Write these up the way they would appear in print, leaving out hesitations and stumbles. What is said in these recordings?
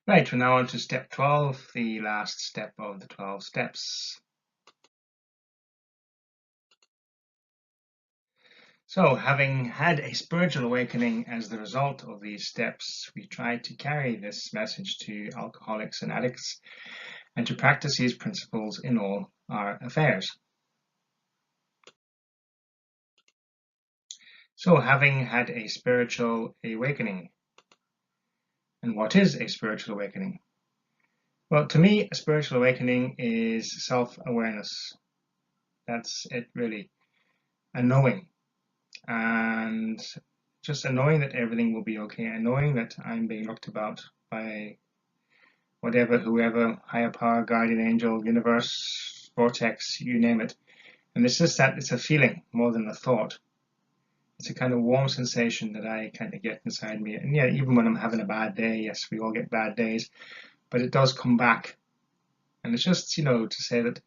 Right, we're now on to step 12, the last step of the 12 steps. So, having had a spiritual awakening as the result of these steps, we try to carry this message to alcoholics and addicts and to practice these principles in all our affairs. So, having had a spiritual awakening. And what is a spiritual awakening? Well, to me, a spiritual awakening is self-awareness. That's it, really. A knowing. And just a knowing that everything will be okay, and knowing that I'm being looked about by whatever, whoever, higher power, guardian angel, universe, vortex, you name it. And it's just that it's a feeling more than a thought. It's a kind of warm sensation that I kind of get inside me. And yeah, even when I'm having a bad day, yes, we all get bad days, but it does come back. And it's just, to say that,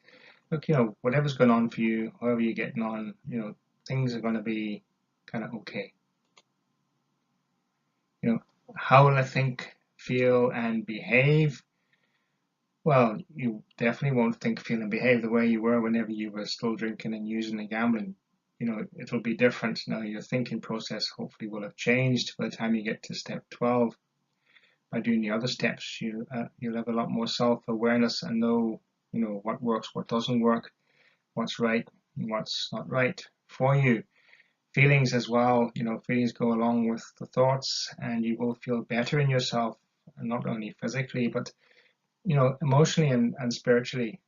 look, whatever's going on for you, however you're getting on, things are going to be kind of okay. How will I think, feel, and behave? Well, you definitely won't think, feel, and behave the way you were whenever you were still drinking and using and gambling. It'll be different now. Your thinking process hopefully will have changed by the time you get to step 12. By doing the other steps, you'll have a lot more self-awareness and know, what works, what doesn't work, what's right, and what's not right for you. Feelings as well, feelings go along with the thoughts, and you will feel better in yourself, and not only physically, but emotionally and spiritually.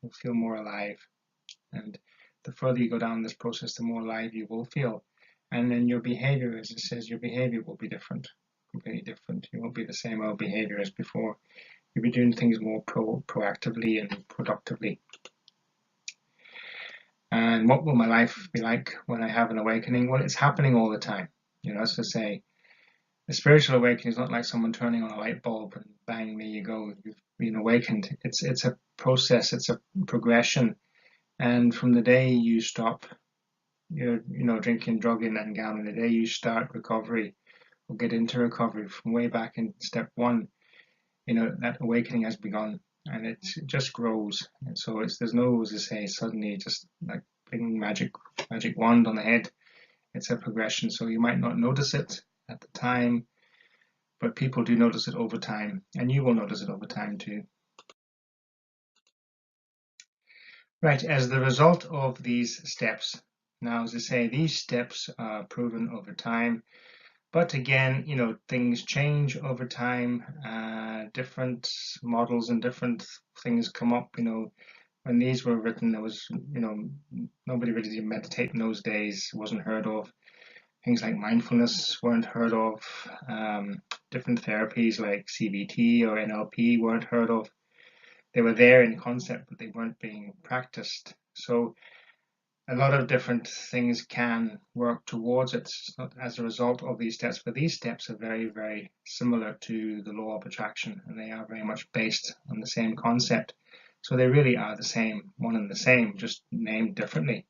You'll feel more alive. And the further you go down this process, the more alive you will feel. And then your behavior, as it says, your behavior will be different, completely different. You won't be the same old behavior as before. You'll be doing things more proactively and productively. And what will my life be like when I have an awakening? Well, it's happening all the time. As to say, a spiritual awakening is not like someone turning on a light bulb and bang, there you go, you've been awakened. It's a process, it's a progression. And from the day you stop, drinking, drugging, and gambling, the day you start recovery or get into recovery from way back in step one, that awakening has begun, and it just grows. And so there's no, as I say, suddenly just like big magic wand on the head. It's a progression. So you might not notice it at the time, but people do notice it over time, and you will notice it over time too. Right, as the result of these steps, now as I say, these steps are proven over time, but again, things change over time, different models and different things come up. When these were written, there was, nobody really did meditate in those days, it wasn't heard of. Things like mindfulness weren't heard of. Different therapies like CBT or NLP weren't heard of. They were there in concept, but they weren't being practiced. So a lot of different things can work towards it. It's not as a result of these steps, but these steps are very, very similar to the law of attraction, and they are very much based on the same concept. So they really are the same, one and the same, just named differently.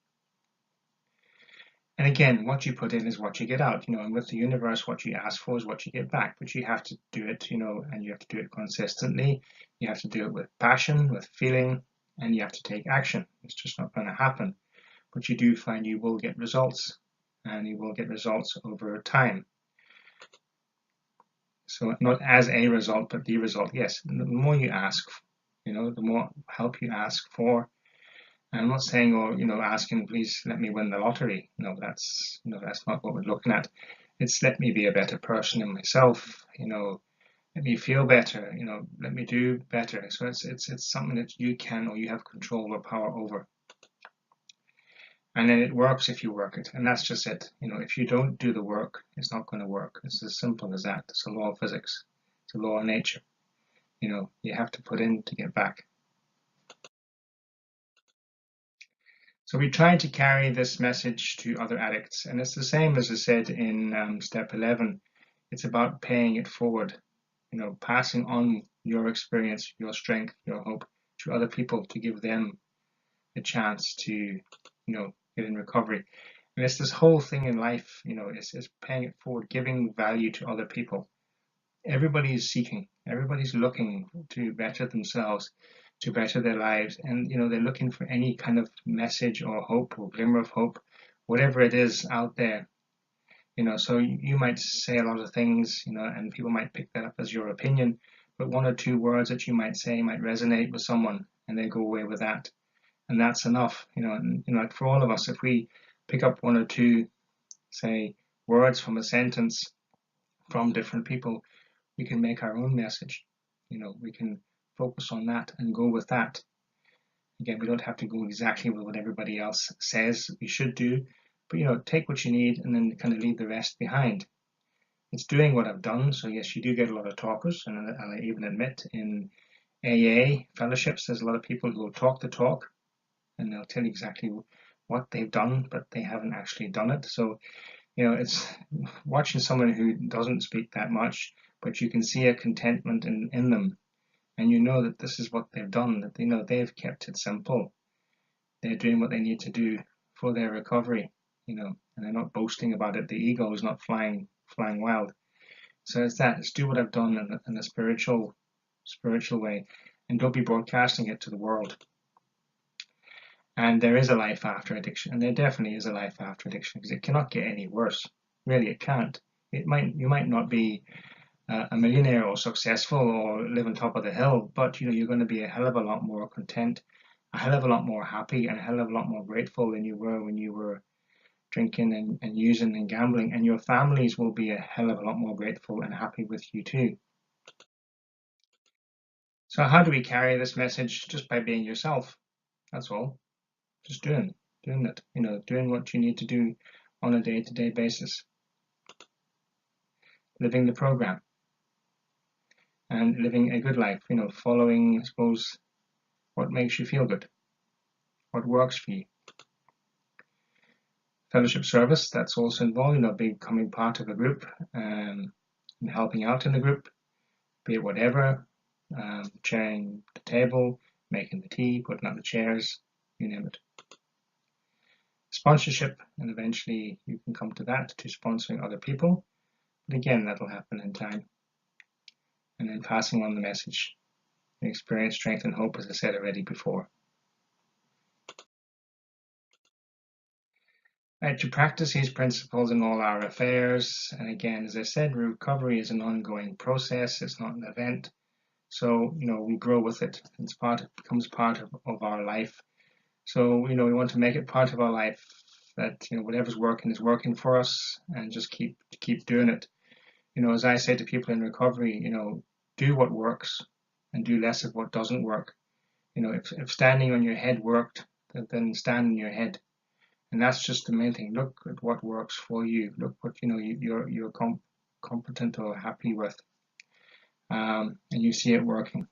And again, what you put in is what you get out, and with the universe, what you ask for is what you get back, but you have to do it, and you have to do it consistently. You have to do it with passion, with feeling, and you have to take action. It's just not going to happen, but you do find you will get results, and you will get results over time. So not as a result, but the result. Yes, the more you ask, the more help you ask for. I'm not saying, or asking, please let me win the lottery. No, that's not what we're looking at. It's let me be a better person in myself. Let me feel better. Let me do better. So it's something that you can or you have control or power over. And then it works if you work it, and that's just it. If you don't do the work, it's not going to work. It's as simple as that. It's a law of physics. It's a law of nature. You have to put in to get back. So we try to carry this message to other addicts, and it's the same as I said in step 11. It's about paying it forward, passing on your experience, your strength, your hope to other people to give them a chance to, get in recovery. And it's this whole thing in life, it's paying it forward, giving value to other people. Everybody is seeking. Everybody's looking to better themselves, to better their lives, and they're looking for any kind of message or hope or glimmer of hope, whatever it is out there. So you might say a lot of things, and people might pick that up as your opinion, but one or two words that you might say might resonate with someone, and they go away with that, and that's enough. And like for all of us, if we pick up one or two, say, words from a sentence from different people, we can make our own message. We can focus on that and go with that. Again, we don't have to go exactly with what everybody else says we should do, but take what you need and then kind of leave the rest behind. It's doing what I've done. So yes, you do get a lot of talkers, and I even admit in AA fellowships, there's a lot of people who will talk the talk, and they'll tell you exactly what they've done, but they haven't actually done it. So it's watching someone who doesn't speak that much, but you can see a contentment in them, and you know that this is what they've done, that they've kept it simple. They're doing what they need to do for their recovery, and they're not boasting about it. The ego is not flying wild. So it's do what I've done in a spiritual way, and don't be broadcasting it to the world. And there is a life after addiction, and there definitely is a life after addiction, because it cannot get any worse. Really, it can't. You might not be a millionaire or successful or live on top of the hill, but you're going to be a hell of a lot more content, a hell of a lot more happy, and a hell of a lot more grateful than you were when you were drinking and using and gambling, and your families will be a hell of a lot more grateful and happy with you too. So how do we carry this message? Just by being yourself. That's all. Just doing it, doing what you need to do on a day-to-day basis. Living the program and living a good life, following, I suppose, what makes you feel good, what works for you. Fellowship service, that's also involved, becoming part of a group and helping out in the group, be it whatever, chairing the table, making the tea, putting out the chairs, you name it. Sponsorship, and eventually you can come to that, to sponsoring other people. But again, that'll happen in time. And then passing on the message, experience, strength, and hope, as I said already before. To practice these principles in all our affairs, and again, as I said, recovery is an ongoing process, it's not an event. So, we grow with it. It becomes part of our life. So, we want to make it part of our life, that, whatever's working is working for us, and just keep doing it. As I say to people in recovery, do what works and do less of what doesn't work. If standing on your head worked, then stand on your head. And that's just the main thing. Look at what works for you. Look what you're competent or happy with, and you see it working.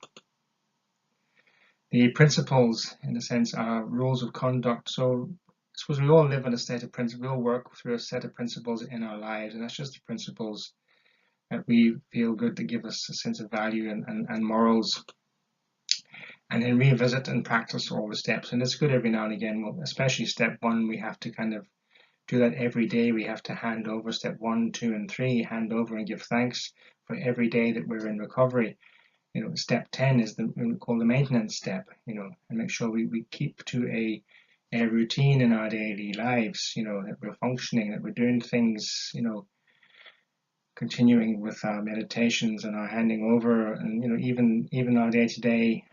The principles, in a sense, are rules of conduct. So I suppose we all live in a set of principles. We all work through a set of principles in our lives, and that's just the principles that we feel good, that give us a sense of value and morals. And then revisit and practice all the steps. And it's good every now and again. Well, especially step one, we have to kind of do that every day. We have to hand over step 1, 2, and 3, hand over and give thanks for every day that we're in recovery. Step 10 is we call the maintenance step, and make sure we keep to a routine in our daily lives, that we're functioning, that we're doing things, continuing with our meditations and our handing over, and even our day-to-day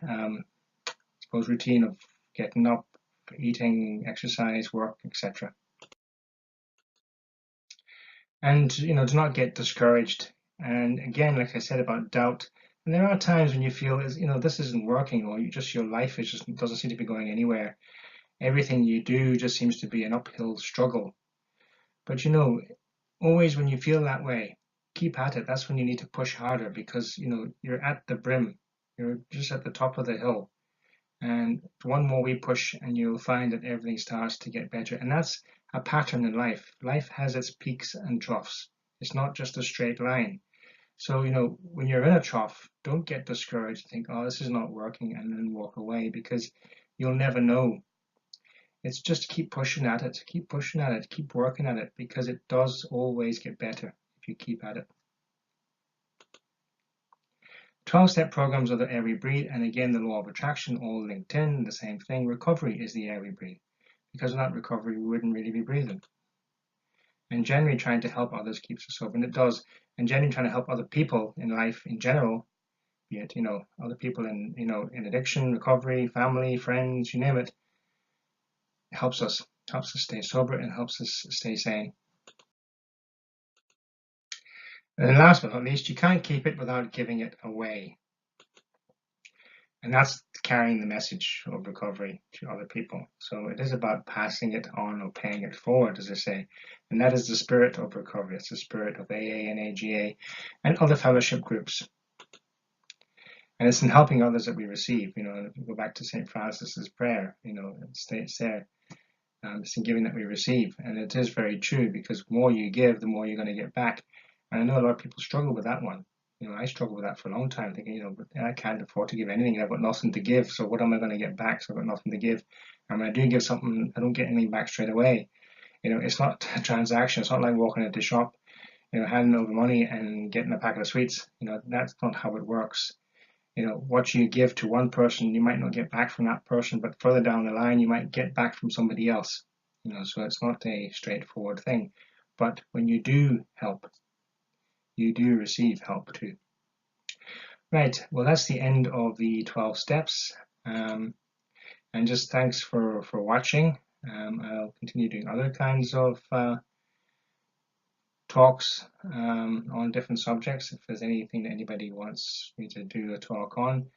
suppose routine of getting up, eating, exercise, work, etc. And do not get discouraged. And again, like I said about doubt, and there are times when you feel this isn't working, or your life doesn't seem to be going anywhere. Everything you do just seems to be an uphill struggle. But always when you feel that way, keep at it. That's when you need to push harder, because you're at the brim. You're just at the top of the hill. And one more wee push and you'll find that everything starts to get better. And that's a pattern in life. Life has its peaks and troughs. It's not just a straight line. So, when you're in a trough, don't get discouraged, think, oh, this is not working, and then walk away, because you'll never know. It's just keep pushing at it, keep working at it, because it does always get better if you keep at it. 12-step programs are the air we breathe, and again, the law of attraction, all linked in, the same thing. Recovery is the air we breathe. Because without recovery, we wouldn't really be breathing. And generally trying to help others keeps us sober, and it does. And generally trying to help other people in life in general, be it, other people in addiction, recovery, family, friends, you name it, helps us stay sober and helps us stay sane. And last but not least, you can't keep it without giving it away. And that's carrying the message of recovery to other people. So it is about passing it on or paying it forward, as I say. And that is the spirit of recovery. It's the spirit of AA and AGA and other fellowship groups. And it's in helping others that we receive. If you go back to St. Francis's prayer, it states there, it's in giving that we receive. And it is very true, because the more you give, the more you're going to get back. And I know a lot of people struggle with that one. I struggled with that for a long time, thinking, I can't afford to give anything. I've got nothing to give. So what am I going to get back? So I've got nothing to give. And when I do give something, I don't get anything back straight away. It's not a transaction. It's not like walking into the shop, handing over money and getting a packet of sweets. That's not how it works. What you give to one person, you might not get back from that person, but further down the line, you might get back from somebody else. So it's not a straightforward thing. But when you do help, you do receive help too. Right, well, that's the end of the 12 steps. And just thanks for watching. I'll continue doing other kinds of talks on different subjects. If there's anything that anybody wants me to do a talk on,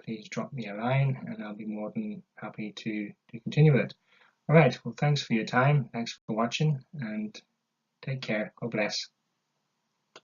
please drop me a line and I'll be more than happy to continue with it. All right, well, thanks for your time. Thanks for watching, and take care. God bless.